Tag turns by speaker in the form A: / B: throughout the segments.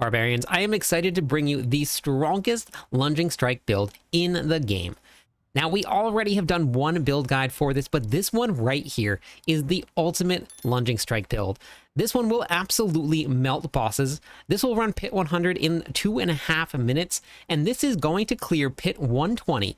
A: Barbarians, I am excited to bring you the strongest Lunging Strike build in the game. Now, we already have done one build guide for this, but this one right here is the ultimate Lunging Strike build. This one will absolutely melt bosses. This will run Pit 100 in 2.5 minutes, and this is going to clear Pit 120.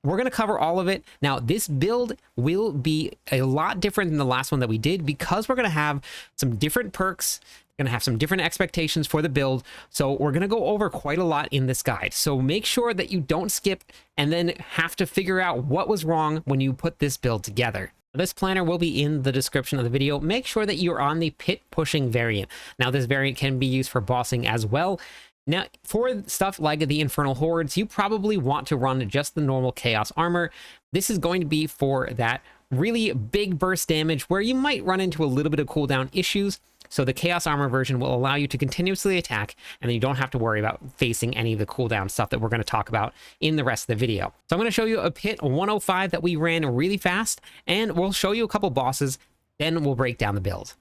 A: We're going to cover all of it. Now, this build will be a lot different than the last one that we did because we're going to have some different perks, going to have some different expectations for the build. So we're going to go over quite a lot in this guide. So make sure that you don't skip and then have to figure out what was wrong when you put this build together. This planner will be in the description of the video. Make sure that you're on the pit pushing variant. Now, this variant can be used for bossing as well. Now, for stuff like the Infernal Hordes, you probably want to run just the normal Chaos Armor. This is going to be for that really big burst damage where you might run into a little bit of cooldown issues. So the Chaos Armor version will allow you to continuously attack, and then you don't have to worry about facing any of the cooldown stuff that we're going to talk about in the rest of the video. So I'm going to show you a Pit 105 that we ran really fast, and we'll show you a couple bosses, then we'll break down the build.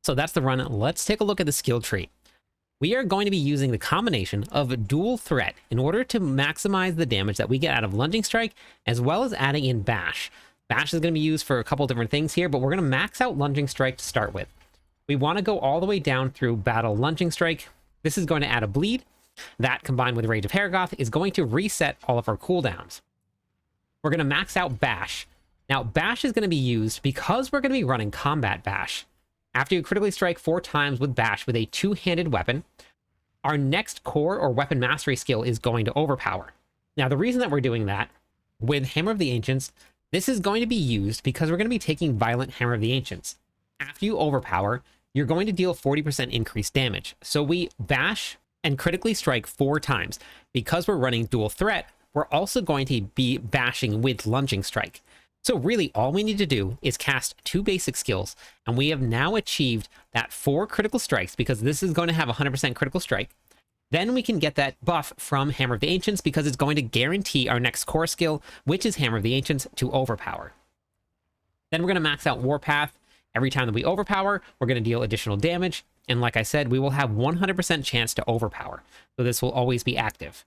A: So that's the run. Let's take a look at the skill tree. We are going to be using the combination of dual threat in order to maximize the damage that we get out of Lunging Strike, as well as adding in Bash. Bash is going to be used for a couple different things here, but we're going to max out Lunging Strike to start with. We want to go all the way down through Battle Lunging Strike. This is going to add a bleed. That, combined with Rage of Paragon, is going to reset all of our cooldowns. We're going to max out Bash. Now, Bash is going to be used because we're going to be running Combat Bash. After you critically strike 4 times with Bash with a 2-handed weapon, our next core or weapon mastery skill is going to overpower. Now, the reason that we're doing that with Hammer of the Ancients, this is going to be used because we're going to be taking Violent Hammer of the Ancients. After you overpower, you're going to deal 40% increased damage. So we bash and critically strike 4 times. Because we're running dual threat, we're also going to be bashing with Lunging Strike. So really, all we need to do is cast 2 basic skills, and we have now achieved that 4 critical strikes, because this is going to have 100% critical strike. Then we can get that buff from Hammer of the Ancients, because it's going to guarantee our next core skill, which is Hammer of the Ancients, to overpower. Then we're going to max out Warpath. Every time that we overpower, we're going to deal additional damage, and like I said, we will have 100% chance to overpower, so this will always be active.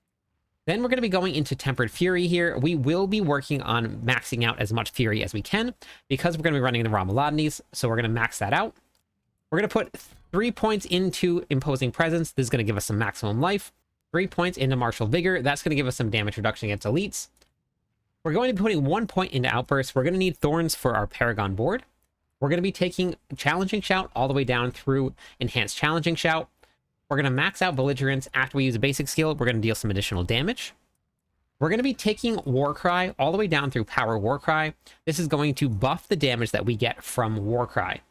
A: Then we're going to be going into Tempered Fury here. We will be working on maxing out as much Fury as we can, because we're going to be running the Ramalodnes, so we're going to max that out. We're going to put 3 points into Imposing Presence. This is going to give us some maximum life. 3 points into Martial Vigor. That's going to give us some damage reduction against elites. We're going to be putting 1 point into Outburst. We're going to need Thorns for our Paragon board. We're going to be taking Challenging Shout all the way down through Enhanced Challenging Shout. We're going to max out Belligerence. After we use a basic skill, we're going to deal some additional damage. We're going to be taking Warcry all the way down through Power Warcry. This is going to buff the damage that we get from Warcry.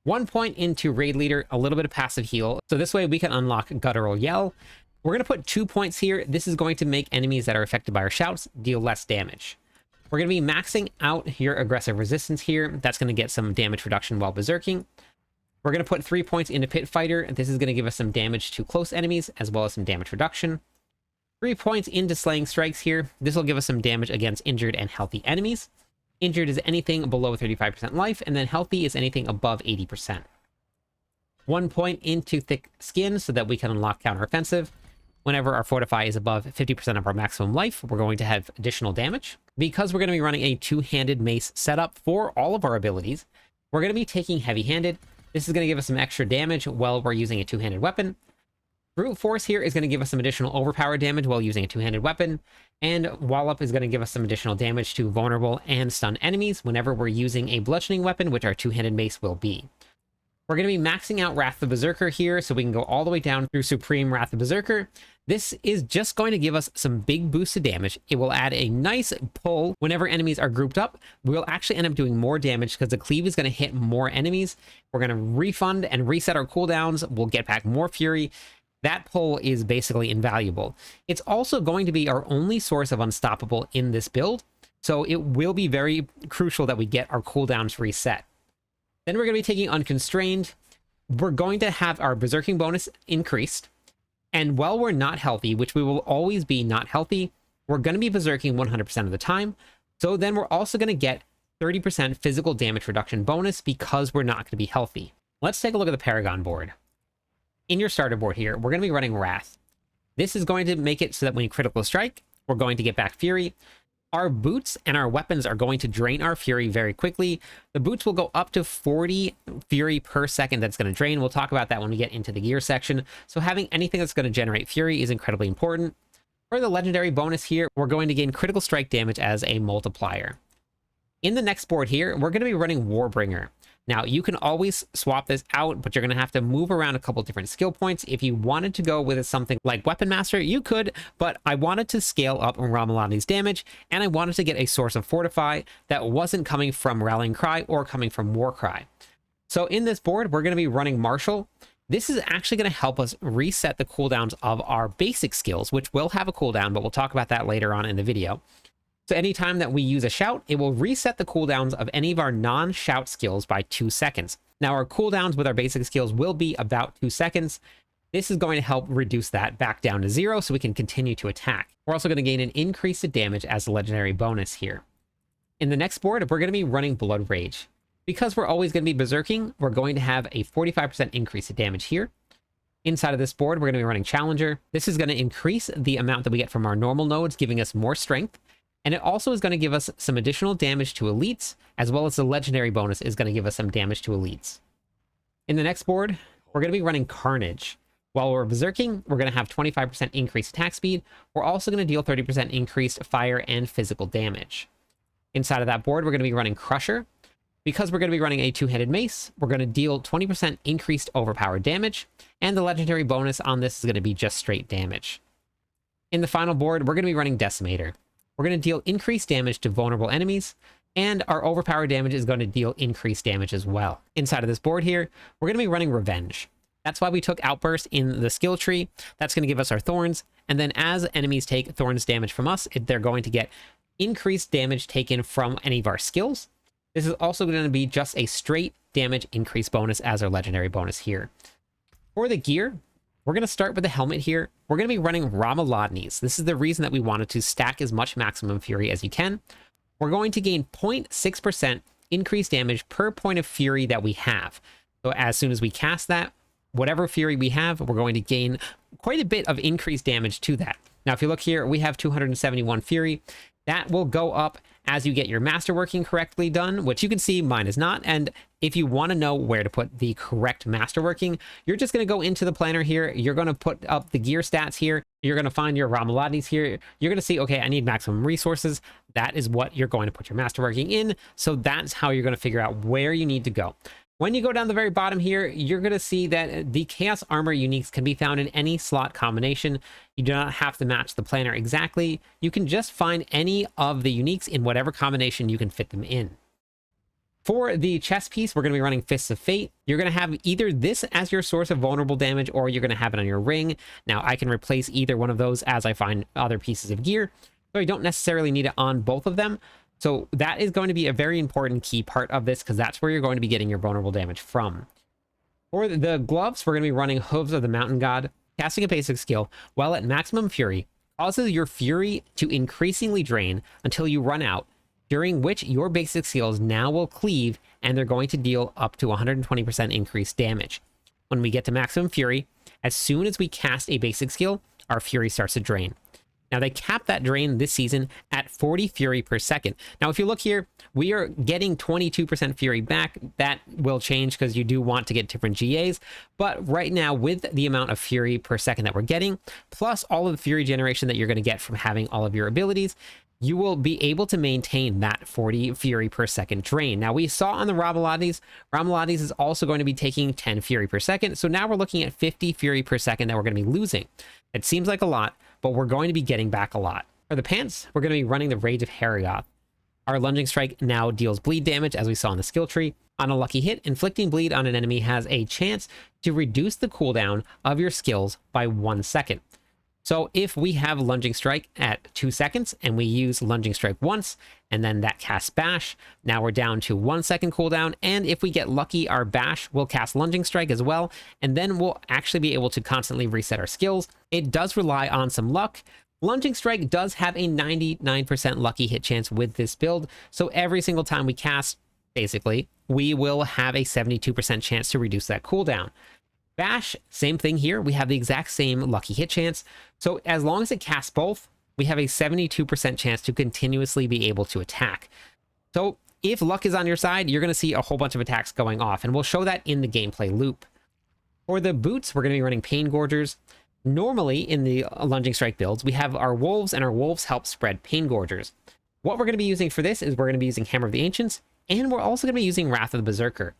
A: 1 point into Raid Leader, a little bit of passive heal. So this way we can unlock Guttural Yell. We're going to put 2 points here. This is going to make enemies that are affected by our shouts deal less damage. We're going to be maxing out your Aggressive Resistance here. That's going to get some damage reduction while berserking. We're going to put 3 points into Pit Fighter. This is going to give us some damage to close enemies, as well as some damage reduction. 3 points into Slaying Strikes here. This will give us some damage against injured and healthy enemies. Injured is anything below 35% life, and then healthy is anything above 80%. 1 point into Thick Skin so that we can unlock Counteroffensive. Whenever our Fortify is above 50% of our maximum life, we're going to have additional damage. Because we're going to be running a 2-handed mace setup for all of our abilities, we're going to be taking Heavy Handed. This is going to give us some extra damage while we're using a 2-handed weapon. Brute Force here is going to give us some additional overpower damage while using a 2-handed weapon. And Wallop is going to give us some additional damage to vulnerable and stun enemies whenever we're using a bludgeoning weapon, which our 2-handed mace will be. We're going to be maxing out Wrath the Berserker here, so we can go all the way down through Supreme Wrath the Berserker. This is just going to give us some big boosts of damage. It will add a nice pull whenever enemies are grouped up. We'll actually end up doing more damage because the cleave is going to hit more enemies. We're going to refund and reset our cooldowns. We'll get back more fury. That pull is basically invaluable. It's also going to be our only source of unstoppable in this build, so it will be very crucial that we get our cooldowns reset. Then we're going to be taking Unconstrained. We're going to have our Berserking bonus increased. And while we're not healthy, which we will always be not healthy, we're going to be Berserking 100% of the time. So then we're also going to get 30% physical damage reduction bonus because we're not going to be healthy. Let's take a look at the Paragon board. In your starter board here, we're going to be running Wrath. This is going to make it so that when you critical strike, we're going to get back Fury. Our boots and our weapons are going to drain our Fury very quickly. The boots will go up to 40 Fury per second that's going to drain. We'll talk about that when we get into the gear section. So having anything that's going to generate Fury is incredibly important. For the legendary bonus here, we're going to gain critical strike damage as a multiplier. In the next board here, we're going to be running Warbringer. Now, you can always swap this out, but you're going to have to move around a couple different skill points. If you wanted to go with something like Weapon Master, you could, but I wanted to scale up Ramalodne's damage, and I wanted to get a source of Fortify that wasn't coming from Rallying Cry or coming from Warcry. So in this board, we're going to be running Martial. This is actually going to help us reset the cooldowns of our basic skills, which will have a cooldown, but we'll talk about that later on in the video. So anytime that we use a shout, it will reset the cooldowns of any of our non-shout skills by 2 seconds. Now, our cooldowns with our basic skills will be about 2 seconds. This is going to help reduce that back down to 0 so we can continue to attack. We're also going to gain an increase in damage as a legendary bonus here. In the next board, we're going to be running Blood Rage. Because we're always going to be berserking, we're going to have a 45% increase in damage here. Inside of this board, we're going to be running Challenger. This is going to increase the amount that we get from our normal nodes, giving us more strength. And it also is going to give us some additional damage to elites, as well as the legendary bonus is going to give us some damage to elites. In the next board, we're going to be running Carnage. While we're berserking, we're going to have 25% increased attack speed. We're also going to deal 30% increased fire and physical damage. Inside of that board, we're going to be running Crusher. Because we're going to be running a two-handed mace, we're going to deal 20% increased overpowered damage, and the legendary bonus on this is going to be just straight damage. In the final board, we're going to be running Decimator. We're going to deal increased damage to vulnerable enemies, and our overpowered damage is going to deal increased damage as well. Inside of this board here, we're going to be running Revenge. That's why we took Outburst in the skill tree. That's going to give us our Thorns, and then as enemies take Thorns damage from us, they're going to get increased damage taken from any of our skills. This is also going to be just a straight damage increase bonus as our legendary bonus here. For the gear, we're going to start with the helmet here. We're going to be running Ramalodnes. This is the reason that we wanted to stack as much maximum fury as you can. We're going to gain 0.6% increased damage per point of fury that we have. So as soon as we cast that, whatever fury we have, we're going to gain quite a bit of increased damage to that. Now, if you look here, we have 271 fury. That will go up as you get your masterworking correctly done, which you can see mine is not. And if you want to know where to put the correct masterworking, you're just going to go into the planner here. You're going to put up the gear stats here. You're going to find your Ramalodnes here. You're going to see, okay, I need maximum resources. That is what you're going to put your masterworking in. So that's how you're going to figure out where you need to go. When you go down the very bottom here, you're going to see that the Chaos Armor uniques can be found in any slot combination. You do not have to match the planner exactly. You can just find any of the uniques in whatever combination you can fit them in. For the chest piece, we're going to be running Fists of Fate. You're going to have either this as your source of vulnerable damage, or you're going to have it on your ring. Now, I can replace either one of those as I find other pieces of gear, so I don't necessarily need it on both of them. So that is going to be a very important key part of this, because that's where you're going to be getting your vulnerable damage from. For the gloves, we're going to be running Hooves of the Mountain God. Casting a basic skill while at maximum fury causes your fury to increasingly drain until you run out, during which your basic skills now will cleave, and they're going to deal up to 120% increased damage. When we get to maximum fury, as soon as we cast a basic skill, our fury starts to drain. Now, they cap that drain this season at 40 fury per second. Now, if you look here, we are getting 22% fury back. That will change because you do want to get different GAs. But right now, with the amount of fury per second that we're getting, plus all of the fury generation that you're going to get from having all of your abilities, you will be able to maintain that 40 fury per second drain. Now, we saw on the Ramalodnes is also going to be taking 10 fury per second. So now we're looking at 50 fury per second that we're going to be losing. It seems like a lot, but we're going to be getting back a lot. For the pants, we're going to be running the Rage of Herioth. Our Lunging Strike now deals bleed damage, as we saw in the skill tree. On a lucky hit, inflicting bleed on an enemy has a chance to reduce the cooldown of your skills by 1 second. So if we have Lunging Strike at 2 seconds and we use Lunging Strike once, and then that casts Bash, now we're down to 1 second cooldown. And if we get lucky, our Bash will cast Lunging Strike as well, and then we'll actually be able to constantly reset our skills. It does rely on some luck. Lunging Strike does have a 99% lucky hit chance with this build, so every single time we cast, basically, we will have a 72% chance to reduce that cooldown. Bash, same thing here. We have the exact same lucky hit chance. So as long as it casts both, we have a 72% chance to continuously be able to attack. So if luck is on your side, you're going to see a whole bunch of attacks going off, and we'll show that in the gameplay loop. For the boots, we're going to be running Pain Gorgers. Normally in the Lunging Strike builds, we have our Wolves, and our Wolves help spread Pain Gorgers. What we're going to be using for this is we're going to be using Hammer of the Ancients, and we're also going to be using Wrath of the Berserker.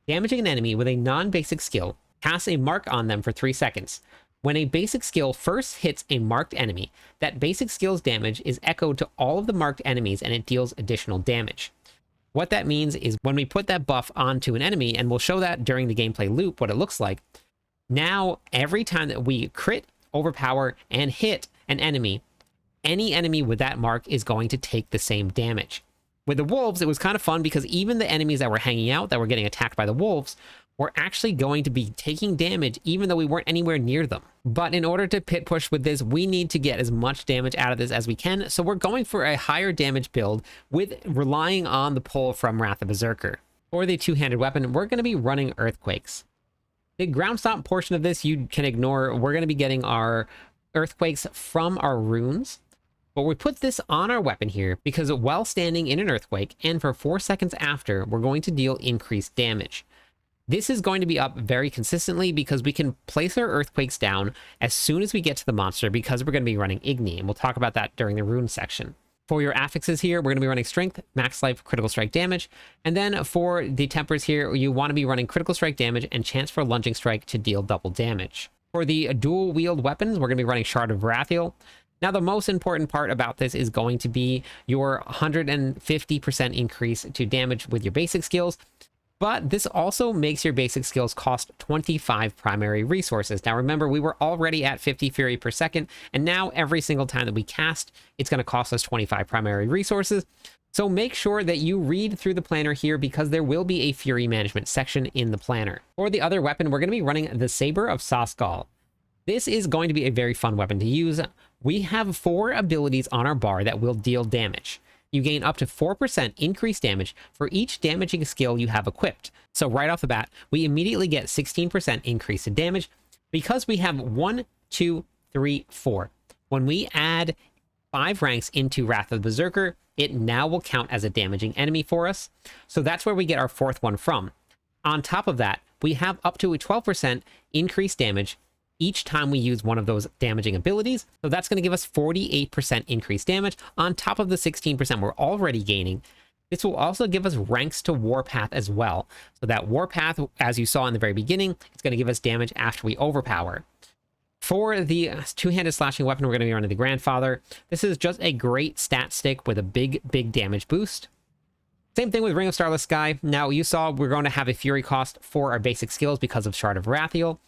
A: Damaging an enemy with a non-basic skill, cast a mark on them for 3 seconds. When a basic skill first hits a marked enemy, that basic skill's damage is echoed to all of the marked enemies, and it deals additional damage. What that means is when we put that buff onto an enemy, and we'll show that during the gameplay loop what it looks like, now every time that we crit, overpower, and hit an enemy, any enemy with that mark is going to take the same damage. With the Wolves, it was kind of fun because even the enemies that were hanging out, that were getting attacked by the Wolves, were actually going to be taking damage even though we weren't anywhere near them. But in order to pit push with this, we need to get as much damage out of this as we can, so we're going for a higher damage build with relying on the pull from Wrath of Berserker. For the two-handed weapon, we're going to be running Earthquakes. The ground stomp portion of this you can ignore. We're going to be getting our Earthquakes from our runes. But we put this on our weapon here because while standing in an Earthquake and for 4 seconds after, we're going to deal increased damage. This is going to be up very consistently because we can place our Earthquakes down as soon as we get to the monster because we're going to be running Igni, and we'll talk about that during the rune section. For your affixes here, we're going to be running Strength, Max Life, Critical Strike Damage, and then for the tempers here, you want to be running Critical Strike Damage and Chance for Lunging Strike to deal double damage. For the dual wield weapons, we're going to be running Shard of Varathiel. Now, the most important part about this is going to be your 150% increase to damage with your basic skills, but this also makes your basic skills cost 25 primary resources. Now, remember, we were already at 50 Fury per second, and now every single time that we cast, it's going to cost us 25 primary resources. So make sure that you read through the planner here because there will be a Fury management section in the planner. For the other weapon, we're going to be running the Saber of Sasgal. This is going to be a very fun weapon to use. We have 4 abilities on our bar that will deal damage. You gain up to 4% increased damage for each damaging skill you have equipped. So right off the bat, we immediately get 16% increase in damage because we have 1, 2, 3, 4. When we add 5 ranks into Wrath of the Berserker, it now will count as a damaging enemy for us. So that's where we get our 4th one from. On top of that, we have up to a 12% increased damage each time we use one of those damaging abilities. So that's going to give us 48% increased damage on top of the 16% we're already gaining. This will also give us ranks to Warpath as well. So that Warpath, as you saw in the very beginning, it's going to give us damage after we overpower. For the two-handed slashing weapon, we're going to be running the Grandfather. This is just a great stat stick with a big damage boost. Same thing with Ring of Starless Sky. Now, you saw we're going to have a Fury cost for our basic skills because of Shard of Varathiel.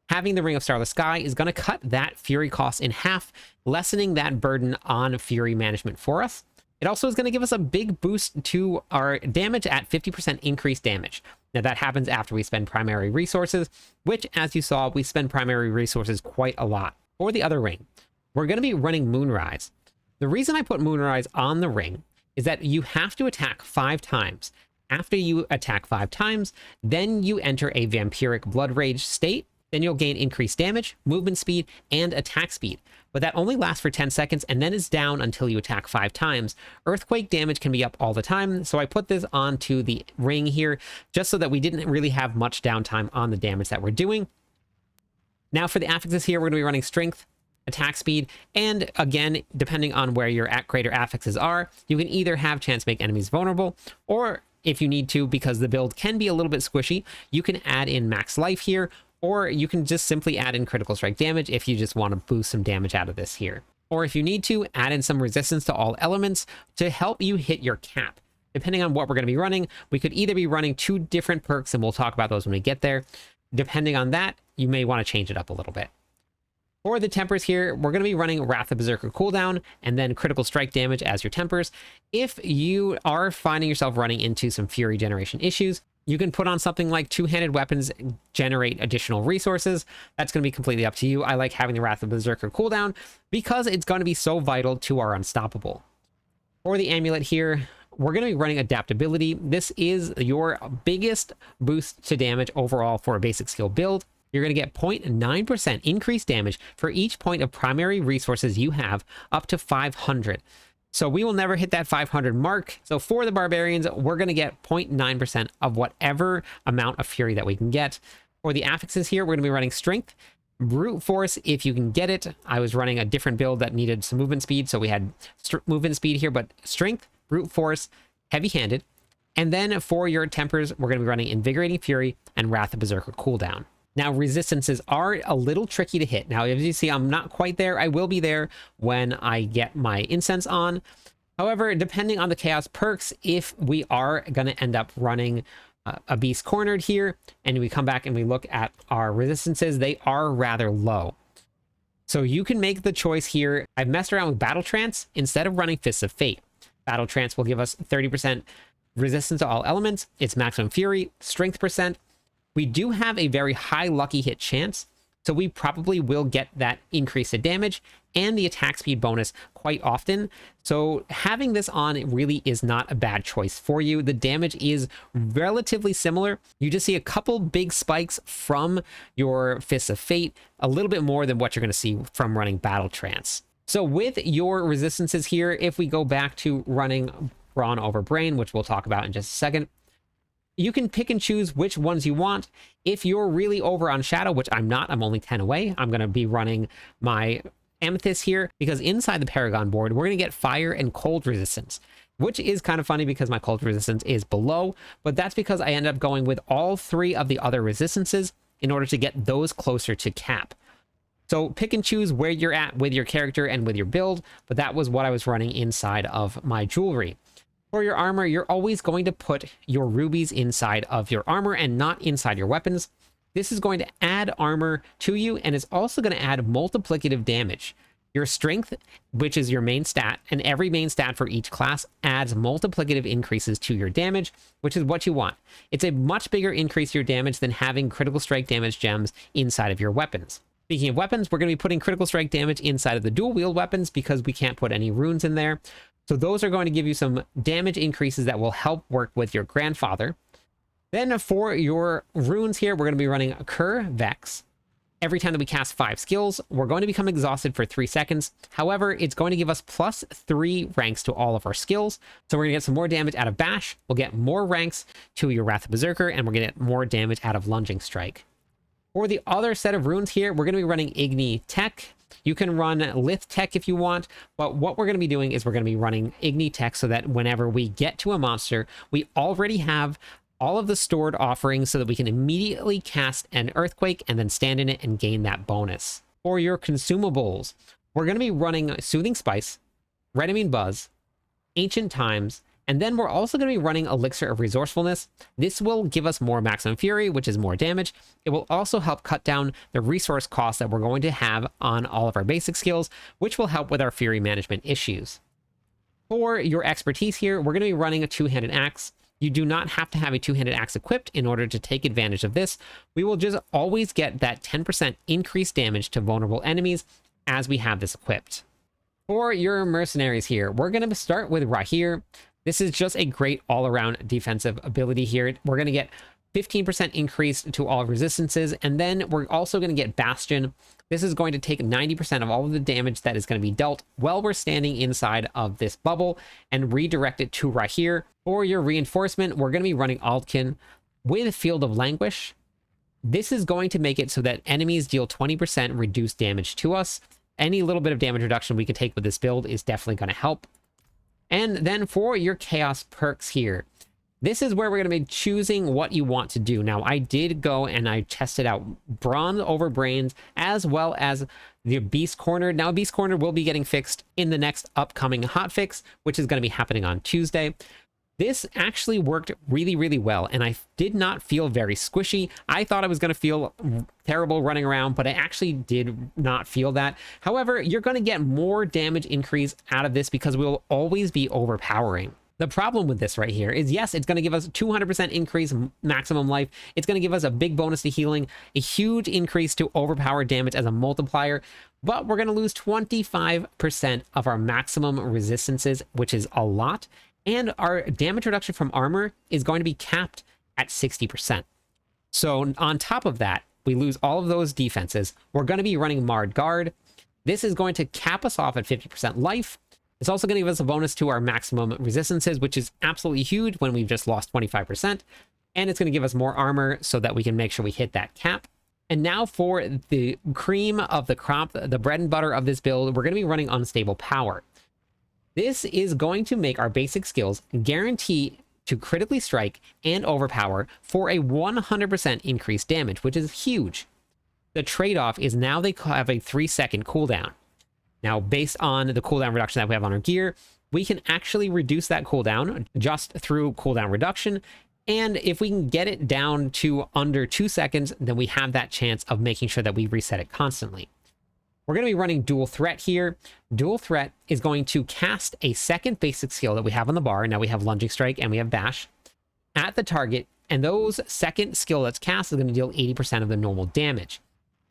A: Having the Ring of Starless Sky is going to cut that Fury cost in half, lessening that burden on Fury management for us. It also is going to give us a big boost to our damage at 50% increased damage. Now, that happens after we spend primary resources, which, as you saw, we spend primary resources quite a lot. For the other ring, we're going to be running Moonrise. The reason I put Moonrise on the ring is that you have to attack 5 times. After you attack 5 times, then you enter a Vampiric Blood Rage state. Then you'll gain increased damage, movement speed, and attack speed. But that only lasts for 10 seconds and then is down until you attack 5 times. Earthquake damage can be up all the time, so I put this onto the ring here just so that we didn't really have much downtime on the damage that we're doing. Now for the affixes here, we're going to be running Strength, Attack Speed, and again, depending on where your greater affixes are, you can either have chance to make enemies vulnerable, or if you need to, because the build can be a little bit squishy, you can add in Max Life here, or you can just simply add in Critical Strike Damage if you just want to boost some damage out of this here. Or if you need to, add in some resistance to all elements to help you hit your cap. Depending on what we're going to be running, we could either be running 2 different perks, and we'll talk about those when we get there. Depending on that, you may want to change it up a little bit. For the tempers here, we're going to be running Wrath of Berserker cooldown and then Critical Strike Damage as your tempers. If you are finding yourself running into some Fury generation issues, you can put on something like two-handed weapons, generate additional resources. That's going to be completely up to you. I like having the Wrath of Berserker cooldown because it's going to be so vital to our Unstoppable. For the amulet here, we're going to be running Adaptability. This is your biggest boost to damage overall for a basic skill build. You're going to get 0.9% increased damage for each point of primary resources you have up to 500. So we will never hit that 500 mark. So for the barbarians, we're going to get 0.9% of whatever amount of fury that we can get. For the affixes here, we're going to be running Strength, Brute Force if you can get it. I was running a different build that needed some movement speed, so we had movement speed here, but Strength, Brute Force, Heavy-Handed. And then for your tempers, we're going to be running Invigorating Fury and Wrath of Berserker cooldown. Now, resistances are a little tricky to hit. Now, as you see, I'm not quite there. I will be there when I get my incense on. However, depending on the Chaos perks, if we are going to end up running a Beast Cornered here, and we come back and we look at our resistances, they are rather low. So you can make the choice here. I've messed around with Battle Trance instead of running Fists of Fate. Battle Trance will give us 30% resistance to all elements. It's maximum fury, strength percent. We do have a very high lucky hit chance, So we probably will get that increase in damage and the attack speed bonus quite often. So having this on really is not a bad choice for you. The damage is relatively similar. You just see a couple big spikes from your Fists of Fate, a little bit more than what you're going to see from running Battle Trance. So with your resistances here, if we go back to running Brawn over Brain, which we'll talk about in just a second, you can pick and choose which ones you want. If you're really over on Shadow, which I'm not, I'm only 10 away, I'm going to be running my Amethyst here, because inside the Paragon board, we're going to get fire and cold resistance, which is kind of funny because my cold resistance is below, but that's because I end up going with all 3 of the other resistances in order to get those closer to cap. So pick and choose where you're at with your character and with your build, but that was what I was running inside of my jewelry. For your armor, you're always going to put your rubies inside of your armor and not inside your weapons. This is going to add armor to you, and it's also going to add multiplicative damage. Your strength, which is your main stat, and every main stat for each class adds multiplicative increases to your damage, which is what you want. It's a much bigger increase to your damage than having critical strike damage gems inside of your weapons. Speaking of weapons, we're going to be putting critical strike damage inside of the dual wield weapons because we can't put any runes in there. So those are going to give you some damage increases that will help work with your grandfather. Then for your runes here, we're going to be running Cur Vex. Every time that we cast 5 skills, we're going to become exhausted for 3 seconds. However, it's going to give us +3 ranks to all of our skills. So we're going to get some more damage out of Bash. We'll get more ranks to your Wrath of Berserker, and we're going to get more damage out of Lunging Strike. For the other set of runes here, we're going to be running Igni Tech. You can run Lith Tech if you want, but what we're going to be doing is we're going to be running Igni Tech so that whenever we get to a monster, we already have all of the stored offerings so that we can immediately cast an Earthquake and then stand in it and gain that bonus. For your consumables, we're going to be running Soothing Spice, Redamine Buzz, Ancient Times, and then we're also going to be running Elixir of Resourcefulness. This will give us more Maximum Fury, which is more damage. It will also help cut down the resource costs that we're going to have on all of our basic skills, which will help with our Fury management issues. For your expertise here, we're going to be running a Two-Handed Axe. You do not have to have a Two-Handed Axe equipped in order to take advantage of this. We will just always get that 10% increased damage to vulnerable enemies as we have this equipped. For your mercenaries here, we're going to start with Rahir. This is just a great all-around defensive ability here. We're going to get 15% increase to all resistances, and then we're also going to get Bastion. This is going to take 90% of all of the damage that is going to be dealt while we're standing inside of this bubble and redirect it to Rahir. For your reinforcement, we're going to be running Aldkin with Field of Languish. This is going to make it so that enemies deal 20% reduced damage to us. Any little bit of damage reduction we can take with this build is definitely going to help. And then for your Chaos perks here, this is where we're going to be choosing what you want to do. Now, I did go and I tested out Bronze over Brains as well as the Beast Corner. Now, Beast Corner will be getting fixed in the next upcoming hotfix, which is going to be happening on Tuesday. This actually worked really, really well, and I did not feel very squishy. I thought I was going to feel terrible running around, but I actually did not feel that. However, you're going to get more damage increase out of this because we'll always be overpowering. The problem with this right here is, yes, it's going to give us 200% increase maximum life. It's going to give us a big bonus to healing, a huge increase to overpowered damage as a multiplier, but we're going to lose 25% of our maximum resistances, which is a lot. And our damage reduction from armor is going to be capped at 60%. So on top of that, we lose all of those defenses. We're going to be running Marred Guard. This is going to cap us off at 50% life. It's also going to give us a bonus to our maximum resistances, which is absolutely huge when we've just lost 25%. And it's going to give us more armor so that we can make sure we hit that cap. And now for the cream of the crop, the bread and butter of this build, we're going to be running Unstable Power. This is going to make our basic skills guarantee to critically strike and overpower for a 100% increased damage, which is huge. The trade-off is now they have a 3-second cooldown. Now, based on the cooldown reduction that we have on our gear, we can actually reduce that cooldown just through cooldown reduction. And if we can get it down to under 2 seconds, then we have that chance of making sure that we reset it constantly. We're going to be running Dual Threat here. Dual Threat is going to cast a second basic skill that we have on the bar. Now we have Lunging Strike and we have Bash at the target. And those second skill that's cast is going to deal 80% of the normal damage.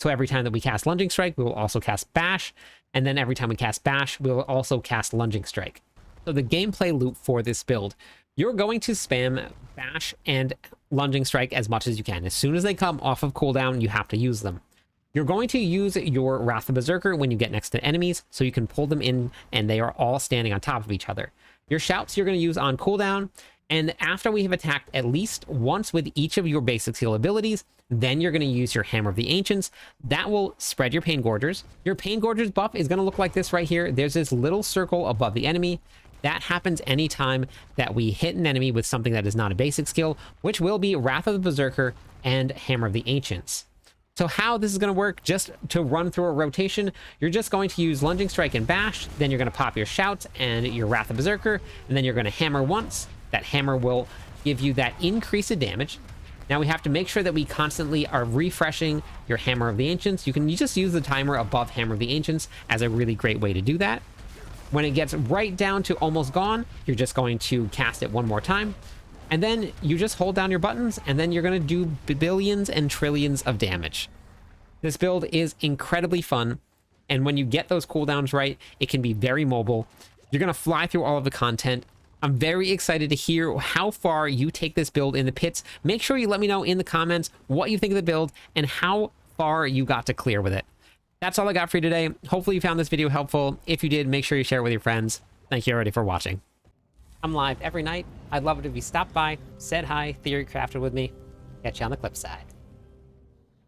A: So every time that we cast Lunging Strike, we will also cast Bash. And then every time we cast Bash, we will also cast Lunging Strike. So the gameplay loop for this build, you're going to spam Bash and Lunging Strike as much as you can. As soon as they come off of cooldown, you have to use them. You're going to use your Wrath of Berserker when you get next to enemies, so you can pull them in and they are all standing on top of each other. Your shouts you're going to use on cooldown, and after we have attacked at least once with each of your basic skill abilities, then you're going to use your Hammer of the Ancients. That will spread your Pain Gorgers. Your Pain Gorgers buff is going to look like this right here. There's this little circle above the enemy. That happens anytime that we hit an enemy with something that is not a basic skill, which will be Wrath of the Berserker and Hammer of the Ancients. So how this is going to work, just to run through a rotation, you're just going to use Lunging Strike and Bash, then you're going to pop your Shouts and your Wrath of Berserker, and then you're going to hammer once. That hammer will give you that increase of damage. Now we have to make sure that we constantly are refreshing your Hammer of the Ancients. You can just use the timer above Hammer of the Ancients as a really great way to do that. When it gets right down to almost gone, you're just going to cast it one more time. And then you just hold down your buttons, and then you're going to do billions and trillions of damage. This build is incredibly fun, and when you get those cooldowns right, it can be very mobile. You're going to fly through all of the content. I'm very excited to hear how far you take this build in the pits. Make sure you let me know in the comments what you think of the build and how far you got to clear with it. That's all I got for you today. Hopefully you found this video helpful. If you did, make sure you share it with your friends. Thank you already for watching. I'm live every night. I'd love it if you stopped by, said hi, theory crafted with me. Catch you on the clip side.